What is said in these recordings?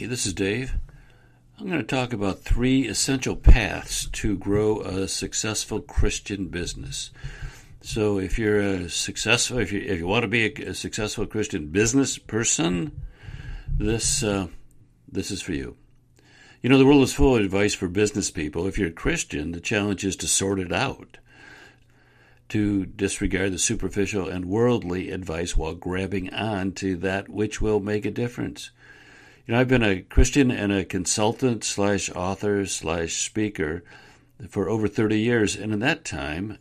Hey, this is Dave. I'm going to talk about 3 essential paths to grow a successful Christian business. So if you're if you want to be a successful Christian business person, this is for you. You know, the world is full of advice for business people. If you're a Christian, the challenge is to sort it out, to disregard the superficial and worldly advice while grabbing on to that which will make a difference. You know, I've been a Christian and a consultant / author / speaker for over 30 years, and in that time,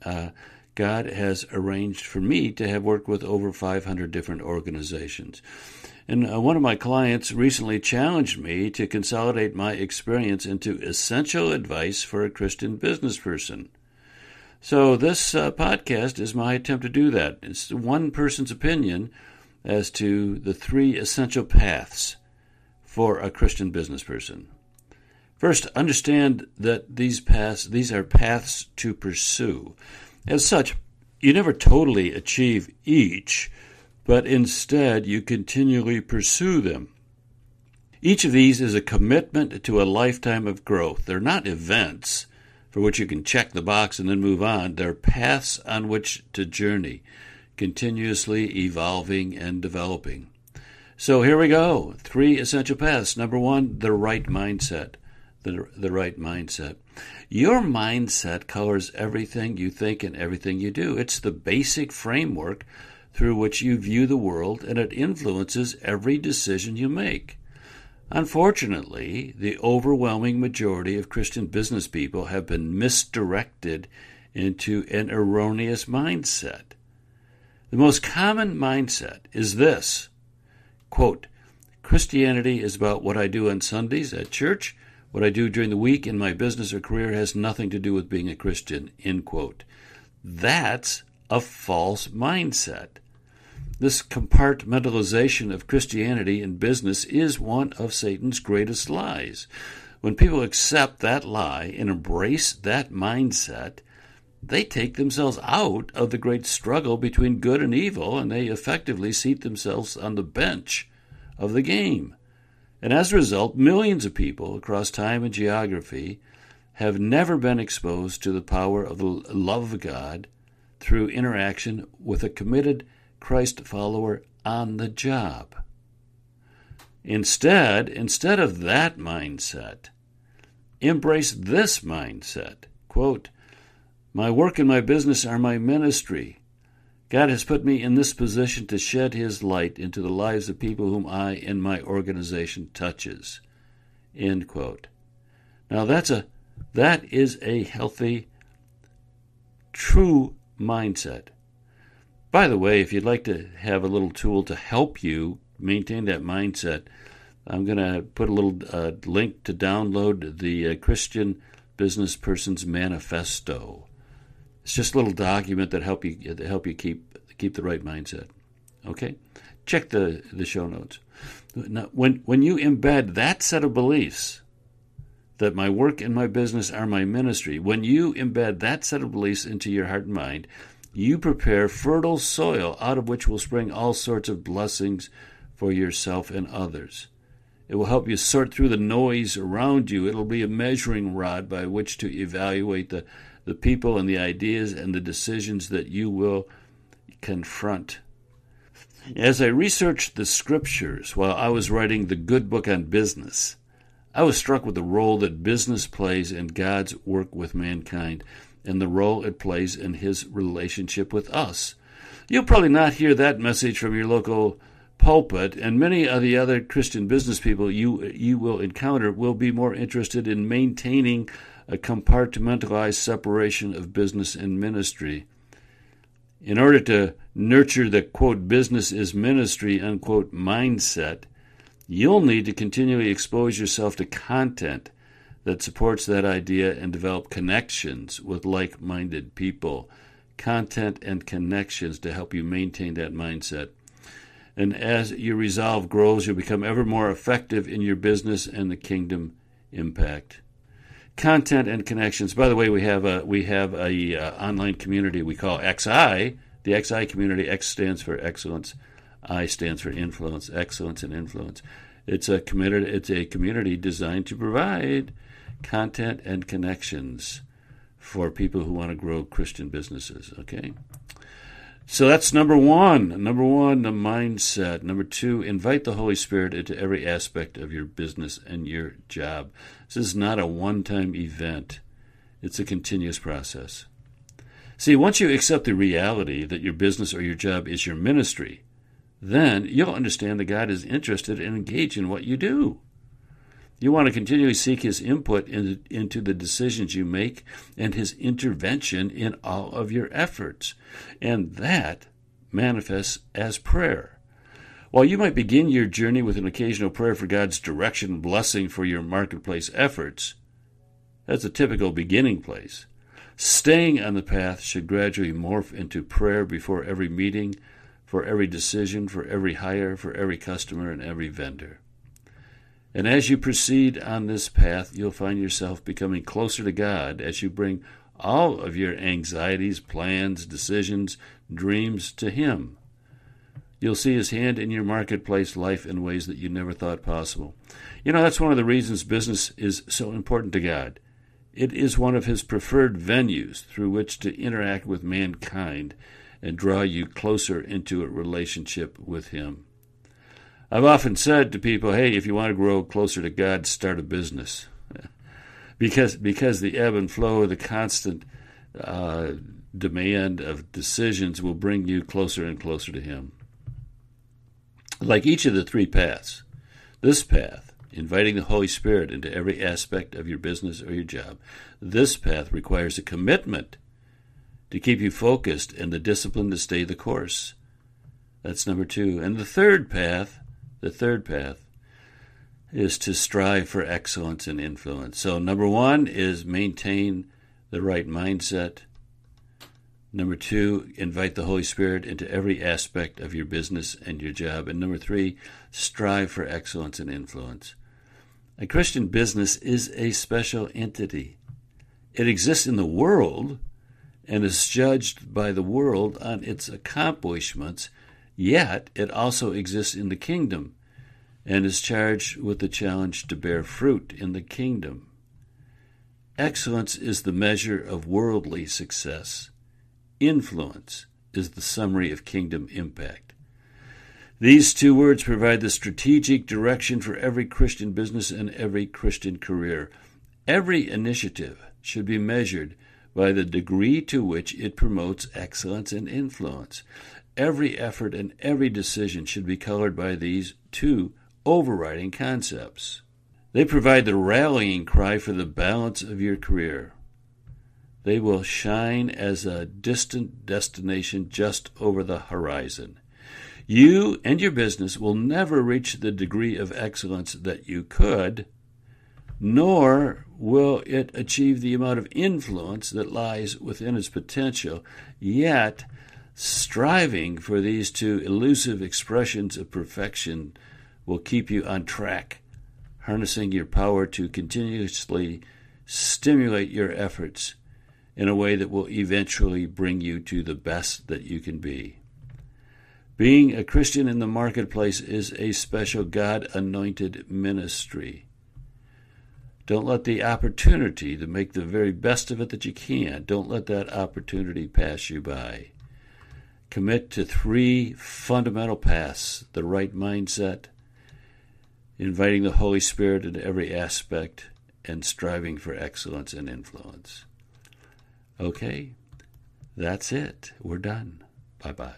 God has arranged for me to have worked with over 500 different organizations. And one of my clients recently challenged me to consolidate my experience into essential advice for a Christian business person. So this podcast is my attempt to do that. It's one person's opinion as to the 3 essential paths for a Christian business person. First, understand that these are paths to pursue. As such, you never totally achieve each, but instead you continually pursue them. Each of these is a commitment to a lifetime of growth. They're not events for which you can check the box and then move on. They're paths on which to journey, continuously evolving and developing. So here we go. 3 essential paths. Number 1, the right mindset. The right mindset. Your mindset colors everything you think and everything you do. It's the basic framework through which you view the world, and it influences every decision you make. Unfortunately, the overwhelming majority of Christian business people have been misdirected into an erroneous mindset. The most common mindset is this: quote, Christianity is about what I do on Sundays at church. What I do during the week in my business or career has nothing to do with being a Christian, end quote. That's a false mindset. This compartmentalization of Christianity in business is one of Satan's greatest lies. When people accept that lie and embrace that mindset, they take themselves out of the great struggle between good and evil, and they effectively seat themselves on the bench of the game. And as a result, millions of people across time and geography have never been exposed to the power of the love of God through interaction with a committed Christ follower on the job. Instead of that mindset, embrace this mindset. Quote, my work and my business are my ministry. God has put me in this position to shed His light into the lives of people whom I and my organization touches. End quote. Now that is a healthy, true mindset. By the way, if you'd like to have a little tool to help you maintain that mindset, I'm going to put a little link to download the Christian Business Person's Manifesto. It's just a little document that help you keep the right mindset. Okay, check the show notes. Now, when you embed that set of beliefs, that my work and my business are my ministry, when you embed that set of beliefs into your heart and mind, you prepare fertile soil out of which will spring all sorts of blessings for yourself and others. It will help you sort through the noise around you. It'll be a measuring rod by which to evaluate the people and the ideas and the decisions that you will confront. As I researched the scriptures while I was writing the good book on business, I was struck with the role that business plays in God's work with mankind and the role it plays in His relationship with us. You'll probably not hear that message from your local pulpit, and many of the other Christian business people you will encounter will be more interested in maintaining a compartmentalized separation of business and ministry. In order to nurture the, quote, business is ministry, unquote, mindset, you'll need to continually expose yourself to content that supports that idea and develop connections with like-minded people. Content and connections to help you maintain that mindset. And as your resolve grows, you'll become ever more effective in your business and the kingdom impact. Content and connections. By the way, we have a online community we call XI, the XI community. X stands for excellence, I stands for influence, excellence and influence. It's a community designed to provide content and connections for people who want to grow Christian businesses, okay? So that's number one. Number one, the mindset. Number two, invite the Holy Spirit into every aspect of your business and your job. This is not a one-time event. It's a continuous process. See, once you accept the reality that your business or your job is your ministry, then you'll understand that God is interested and engaged in what you do. You want to continually seek His input into the decisions you make and His intervention in all of your efforts. And that manifests as prayer. While you might begin your journey with an occasional prayer for God's direction and blessing for your marketplace efforts, that's a typical beginning place. Staying on the path should gradually morph into prayer before every meeting, for every decision, for every hire, for every customer, and every vendor. And as you proceed on this path, you'll find yourself becoming closer to God as you bring all of your anxieties, plans, decisions, dreams to Him. You'll see His hand in your marketplace life in ways that you never thought possible. That's one of the reasons business is so important to God. It is one of His preferred venues through which to interact with mankind and draw you closer into a relationship with Him. I've often said to people, hey, if you want to grow closer to God, start a business. Because the ebb and flow, the constant demand of decisions will bring you closer and closer to Him. Like each of the three paths, this path, inviting the Holy Spirit into every aspect of your business or your job, this path requires a commitment to keep you focused and the discipline to stay the course. That's number two. And the third path is to strive for excellence and influence. So number one is maintain the right mindset. Number two, invite the Holy Spirit into every aspect of your business and your job. And number three, strive for excellence and influence. A Christian business is a special entity. It exists in the world and is judged by the world on its accomplishments, yet it also exists in the kingdom and is charged with the challenge to bear fruit in the kingdom. Excellence is the measure of worldly success. Influence is the summary of kingdom impact. These two words provide the strategic direction for every Christian business and every Christian career. Every initiative should be measured by the degree to which it promotes excellence and influence. Every effort and every decision should be colored by these two overriding concepts. They provide the rallying cry for the balance of your career. They will shine as a distant destination just over the horizon. You and your business will never reach the degree of excellence that you could, nor will it achieve the amount of influence that lies within its potential. Yet, striving for these two elusive expressions of perfection will keep you on track, harnessing your power to continuously stimulate your efforts in a way that will eventually bring you to the best that you can be. Being a Christian in the marketplace is a special God-anointed ministry. Don't let the opportunity to make the very best of it that you can, don't let that opportunity pass you by. Commit to three fundamental paths: the right mindset, inviting the Holy Spirit into every aspect, and striving for excellence and influence. Okay, that's it. We're done. Bye-bye.